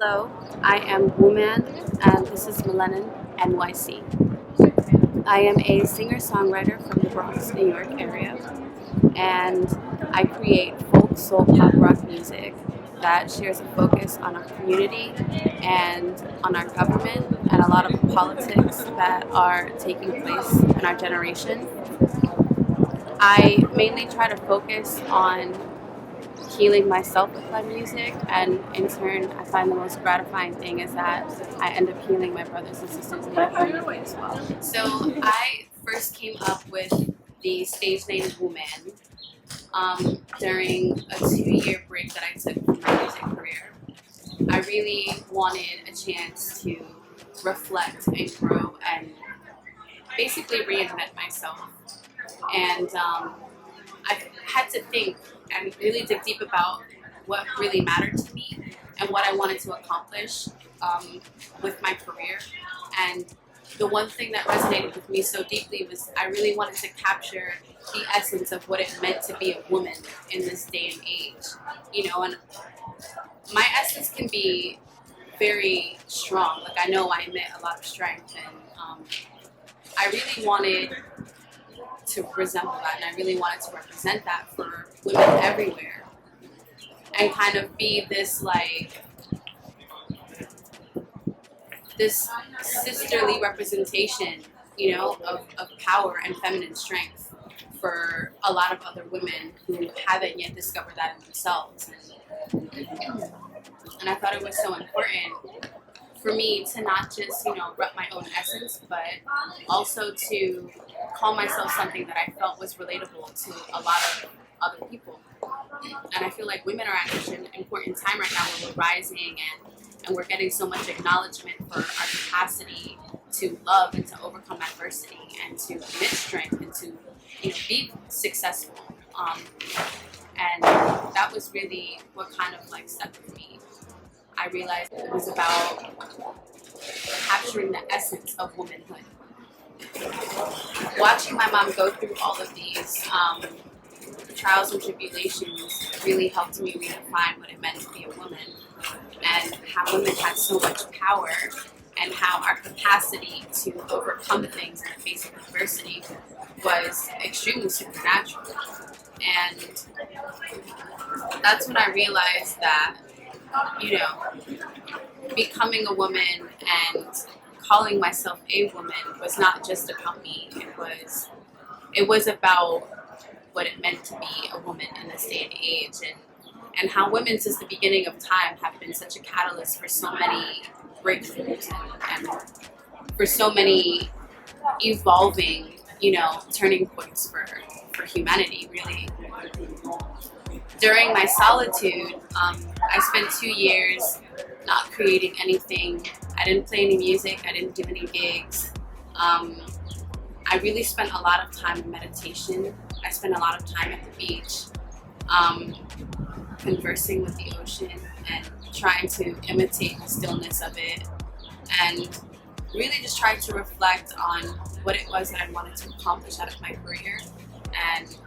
Hello, I am Wombman, and this is MLNNNYC. I am a singer-songwriter from the Bronx, New York area, and I create folk, soul, pop, rock music that shares a focus on our community and on our government and a lot of politics that are taking place in our generation. I mainly try to focus on healing myself with my music, and in turn I find the most gratifying thing is that I end up healing my brothers and sisters in my community as well. So I first came up with the stage name Wombman during a 2-year break that I took from my music career. I really wanted a chance to reflect and grow and basically reinvent myself, and I had to think and really dig deep about what really mattered to me and what I wanted to accomplish with my career. And the one thing that resonated with me so deeply was I really wanted to capture the essence of what it meant to be a woman in this day and age. And my essence can be very strong. Like, I know I emit a lot of strength, and I really wanted to resemble that, and I really wanted to represent that for women everywhere, and kind of be this sisterly representation, of power and feminine strength for a lot of other women who haven't yet discovered that in themselves. And I thought it was so important for me to not just, rep my own essence, but also to call myself something that I felt was relatable to a lot of other people. And I feel like women are at such an important time right now where we're rising, and we're getting so much acknowledgement for our capacity to love and to overcome adversity and to commit strength and to be successful. And that was really what kind of stuck with me. I realized it was about capturing the essence of womanhood. Watching my mom go through all of these trials and tribulations really helped me redefine what it meant to be a woman, and how women had so much power, and how our capacity to overcome things in the face of adversity was extremely supernatural. And that's when I realized that, becoming a woman and calling myself a woman was not just about me. It was about what it meant to be a woman in this day and age, and how women since the beginning of time have been such a catalyst for so many breakthroughs and for so many evolving, turning points for humanity, really. During my solitude, I spent 2 years not creating anything. I didn't play any music. I didn't do any gigs. I really spent a lot of time in meditation. I spent a lot of time at the beach, conversing with the ocean and trying to imitate the stillness of it, and really just trying to reflect on what it was that I wanted to accomplish out of my career, and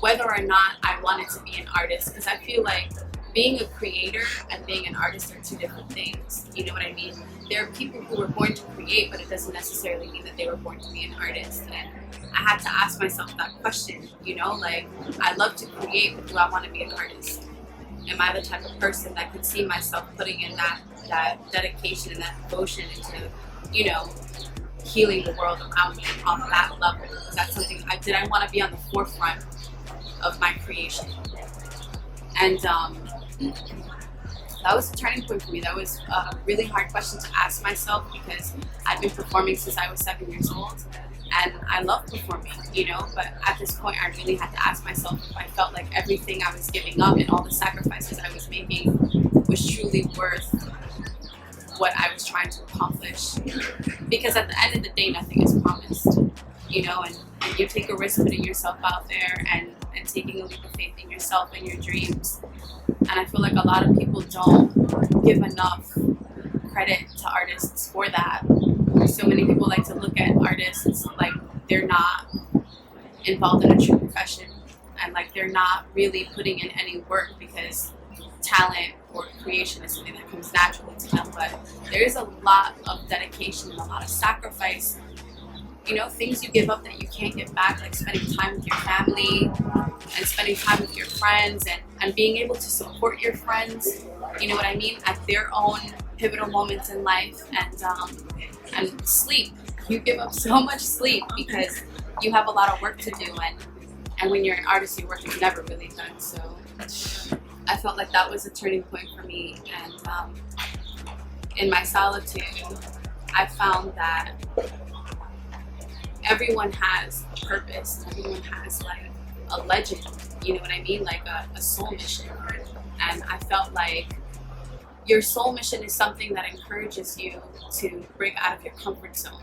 whether or not I wanted to be an artist, because I feel like being a creator and being an artist are two different things. You know what I mean? There are people who were born to create, but it doesn't necessarily mean that they were born to be an artist. And I had to ask myself that question, I love to create, but do I want to be an artist? Am I the type of person that could see myself putting in that dedication and that devotion into, healing the world around me on that level? Is that something, did I want to be on the forefront of my creation? And that was a turning point for me. That was a really hard question to ask myself, because I've been performing since I was 7 years old, and I love performing, but at this point I really had to ask myself if I felt like everything I was giving up and all the sacrifices I was making was truly worth what I was trying to accomplish. Because at the end of the day, nothing is promised, and you take a risk putting yourself out there and taking a leap of faith in yourself and your dreams. And I feel like a lot of people don't give enough credit to artists for that. So many people like to look at artists like they're not involved in a true profession, and like they're not really putting in any work, because talent or creation is something that comes naturally there's a lot of dedication and a lot of sacrifice, you know, things you give up that you can't get back, like spending time with your family and spending time with your friends, and being able to support your friends, you know what I mean, at their own pivotal moments in life. And sleep, you give up so much sleep because you have a lot of work to do, and when you're an artist, your work is never really done. So I felt like that was a turning point for me, and in my solitude, I found that everyone has purpose, everyone has like a legend, you know what I mean, like a soul mission. And I felt like your soul mission is something that encourages you to break out of your comfort zone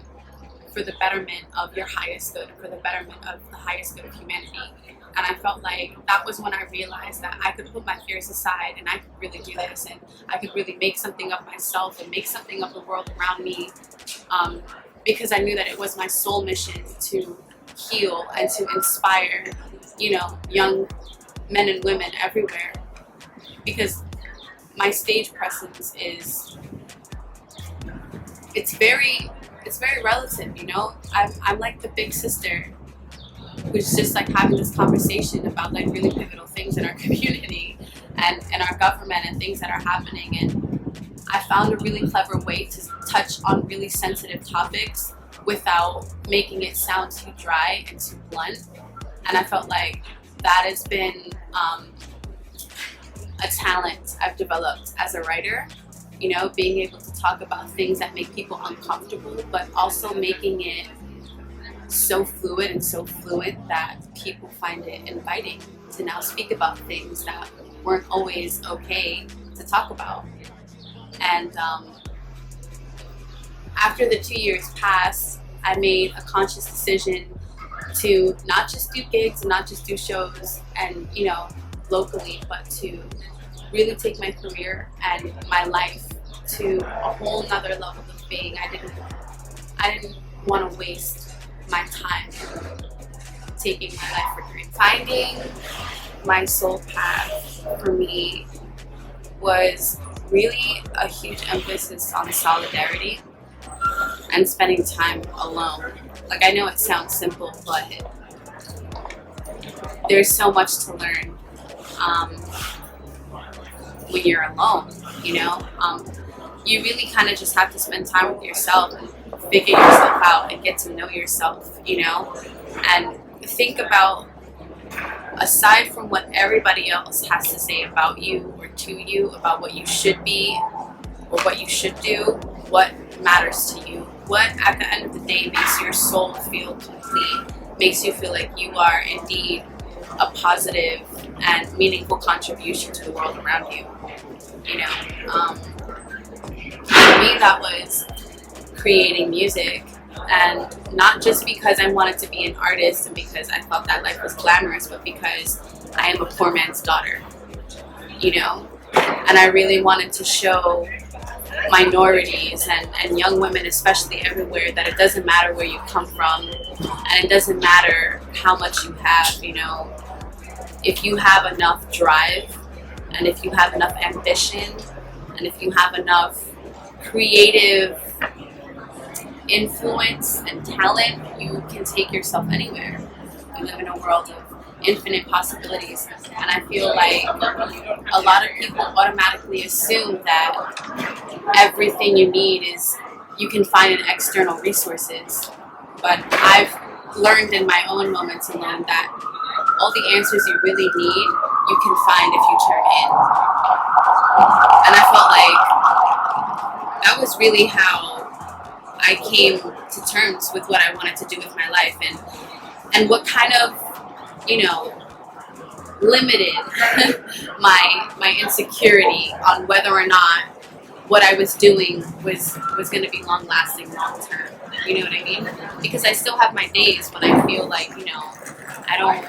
for the betterment of your highest good, for the betterment of the highest good of humanity. And I felt like that was when I realized that I could put my fears aside and I could really do this, and I could really make something of myself and make something of the world around me, because I knew that it was my soul mission to heal and to inspire, you know, young men and women everywhere. Because my stage presence is, it's very relative, you know. I'm like the big sister who's just like having this conversation about like really pivotal things in our community and our government and things that are happening. And I found a really clever way to touch on really sensitive topics without making it sound too dry and too blunt. And I felt like that has been a talent I've developed as a writer, you know, being able to talk about things that make people uncomfortable, but also making it so fluid and so fluent that people find it inviting to now speak about things that weren't always okay to talk about. And after the 2 years passed, I made a conscious decision to not just do gigs and not just do shows and, you know, locally, but to really take my career and my life to a whole nother level of being. I didn't want to waste my time taking my life for granted. Finding my soul path for me was really a huge emphasis on solidarity and spending time alone. Like, I know it sounds simple, but there's so much to learn when you're alone, you know. You really kind of just have to spend time with yourself and figure yourself out and get to know yourself, you know, and think about, aside from what everybody else has to say about you or to you, about what you should be or what you should do, what matters to you, what at the end of the day makes your soul feel complete, makes you feel like you are indeed a positive and meaningful contribution to the world around you, you know. For me, that was creating music, and not just because I wanted to be an artist and because I thought that life was glamorous, but because I am a poor man's daughter, you know, and I really wanted to show minorities and young women especially everywhere that it doesn't matter where you come from, and it doesn't matter how much you have, you know, if you have enough drive and if you have enough ambition and if you have enough creative influence and talent, you can take yourself anywhere. We live in a world of infinite possibilities, and I feel like a lot of people automatically assume that everything you need is you can find in external resources, but I've learned in my own moments alone that all the answers you really need you can find if you turn in. And I felt like that was really how I came to terms with what I wanted to do with my life, and what kind of, you know, limited my insecurity on whether or not what I was doing was going to be long lasting, long term. You know what I mean? Because I still have my days when I feel like, you know, I don't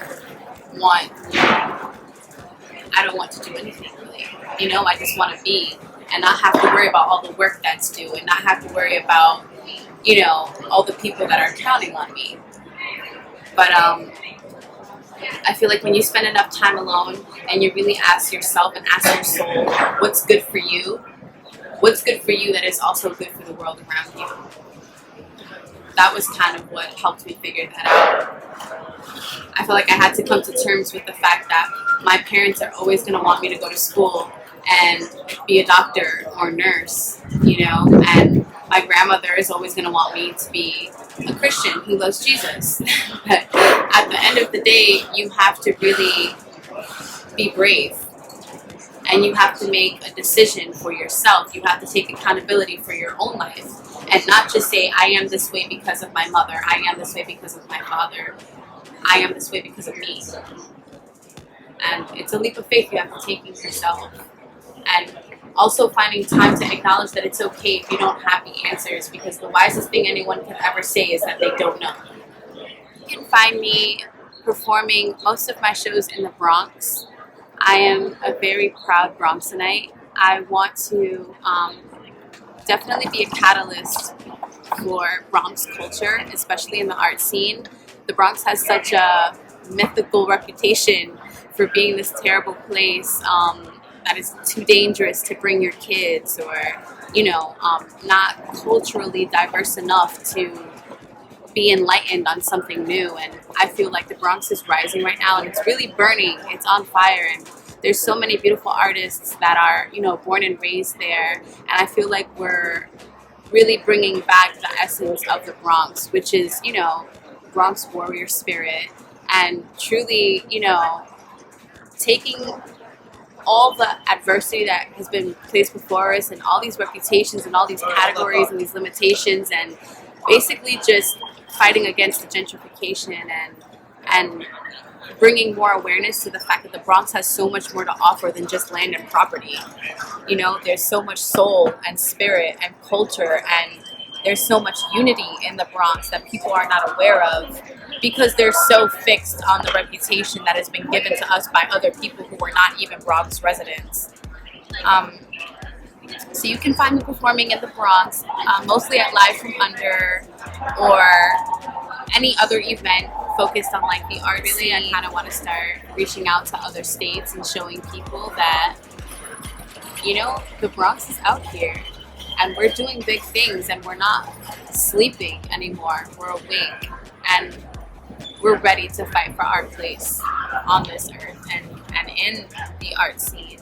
want to do anything really. You know, I just want to be and not have to worry about all the work that's due and not have to worry about, you know, all the people that are counting on me. But I feel like when you spend enough time alone and you really ask yourself and ask your soul what's good for you, what's good for you that is also good for the world around you. That was kind of what helped me figure that out. I feel like I had to come to terms with the fact that my parents are always going to want me to go to school and be a doctor or nurse, you know, and my grandmother is always going to want me to be a Christian who loves Jesus. But at the end of the day, you have to really be brave, and you have to make a decision for yourself. You have to take accountability for your own life, and not just say, I am this way because of my mother, I am this way because of my father, I am this way because of me. And it's a leap of faith you have to take in yourself. And also finding time to acknowledge that it's okay if you don't have the answers, because the wisest thing anyone can ever say is that they don't know. You can find me performing most of my shows in the Bronx. I am a very proud Bronxanite. I want to definitely be a catalyst for Bronx culture, especially in the art scene. The Bronx has such a mythical reputation for being this terrible place that is too dangerous to bring your kids, or, you know, not culturally diverse enough to be enlightened on something new. And I feel like the Bronx is rising right now, and it's really burning. It's on fire, and there's so many beautiful artists that are, you know, born and raised there. And I feel like we're really bringing back the essence of the Bronx, which is, you know, Bronx warrior spirit, and truly, you know, taking all the adversity that has been placed before us, and all these reputations and all these categories and these limitations, and basically just fighting against the gentrification and bringing more awareness to the fact that the Bronx has so much more to offer than just land and property. You know, there's so much soul and spirit and culture, and there's so much unity in the Bronx that people are not aware of, because they're so fixed on the reputation that has been given to us by other people who are not even Bronx residents. So you can find me performing in the Bronx, mostly at Live from Under or any other event focused on like the art scene. I kind of want to start reaching out to other states and showing people that, you know, the Bronx is out here, and we're doing big things, and we're not sleeping anymore. We're awake, and we're ready to fight for our place on this earth and in the art scene.